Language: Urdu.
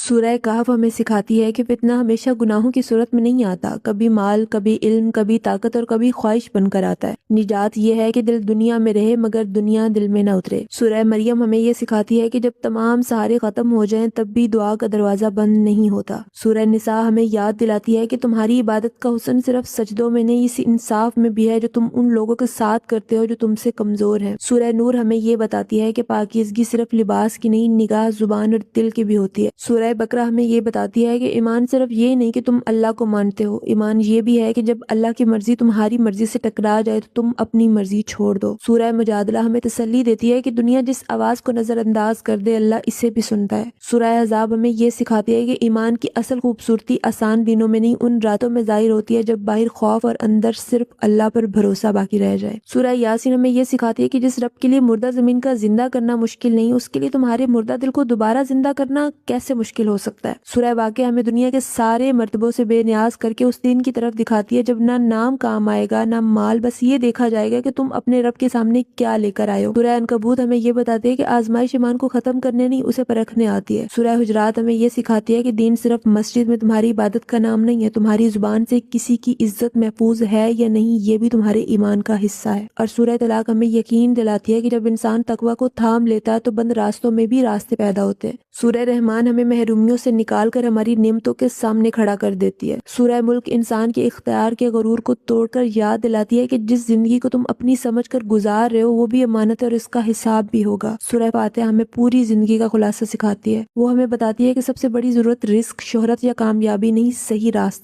سورہ کہف ہمیں سکھاتی ہے کہ فتنہ ہمیشہ گناہوں کی صورت میں نہیں آتا، کبھی مال، کبھی علم، کبھی طاقت اور کبھی خواہش بن کر آتا ہے۔ نجات یہ ہے کہ دل دنیا میں رہے مگر دنیا دل میں نہ اترے۔ سورہ مریم ہمیں یہ سکھاتی ہے کہ جب تمام سہارے ختم ہو جائیں تب بھی دعا کا دروازہ بند نہیں ہوتا۔ سورہ نساء ہمیں یاد دلاتی ہے کہ تمہاری عبادت کا حسن صرف سجدوں میں نہیں، اس انصاف میں بھی ہے جو تم ان لوگوں کے ساتھ کرتے ہو جو تم سے کمزور ہیں۔ سورہ نور ہمیں یہ بتاتی ہے کہ پاکیزگی صرف لباس کی نہیں، نگاہ، زبان اور دل کی بھی ہوتی ہے۔ سورہ بقرہ ہمیں یہ بتاتی ہے کہ ایمان صرف یہ نہیں کہ تم اللہ کو مانتے ہو، ایمان یہ بھی ہے کہ جب اللہ کی مرضی تمہاری مرضی سے ٹکرا جائے تو تم اپنی مرضی چھوڑ دو۔ سورہ مجادلہ ہمیں تسلی دیتی ہے کہ دنیا جس آواز کو نظر انداز کر دے اللہ اسے بھی سنتا ہے۔ سورہ احزاب ہمیں یہ سکھاتی ہے کہ ایمان کی اصل خوبصورتی آسان دنوں میں نہیں، ان راتوں میں ظاہر ہوتی ہے جب باہر خوف اور اندر صرف اللہ پر بھروسہ باقی رہ جائے۔ سورہ یاسین ہمیں یہ سکھاتی ہے کہ جس رب کے لیے مردہ زمین کا زندہ کرنا مشکل نہیں، اس کے لیے تمہارے مردہ دل کو دوبارہ زندہ کرنا کیسے مشکل ہو سکتا ہے۔ سورہ واقعہ ہمیں دنیا کے سارے مرتبوں سے بے نیاز کر کے اس دن کی طرف دکھاتی ہے جب نہ نام کام آئے گا نہ مال، بس یہ دیکھا جائے گا کہ تم اپنے رب کے سامنے کیا لے کر آئے ہو۔ سورہ عنکبوت ہمیں یہ بتاتی ہے کہ آزمائش ایمان کو ختم کرنے نہیں، اسے پرکھنے آتی ہے۔ سورہ حجرات ہمیں یہ سکھاتی ہے کہ دین صرف مسجد میں تمہاری عبادت کا نام نہیں ہے، تمہاری زبان سے کسی کی عزت محفوظ ہے یا نہیں یہ بھی تمہارے ایمان کا حصہ ہے۔ اور سورہ طلاق ہمیں یقین دلاتی ہے کہ جب انسان تقوی کو تھام لیتا ہے تو بند راستوں میں بھی راستے پیدا ہوتے ہیں۔ سورہ رحمان ہمیں محرومیوں سے نکال کر ہماری نعمتوں کے سامنے کھڑا کر دیتی ہے۔ سورہ ملک انسان کے اختیار کے غرور کو توڑ کر یاد دلاتی ہے کہ جس زندگی کو تم اپنی سمجھ کر گزار رہے ہو وہ بھی امانت ہے اور اس کا حساب بھی ہوگا۔ سورہ فاتحہ ہمیں پوری زندگی کا خلاصہ سکھاتی ہے۔ وہ ہمیں بتاتی ہے کہ سب سے بڑی ضرورت رزق، شہرت یا کامیابی نہیں، صحیح راستہ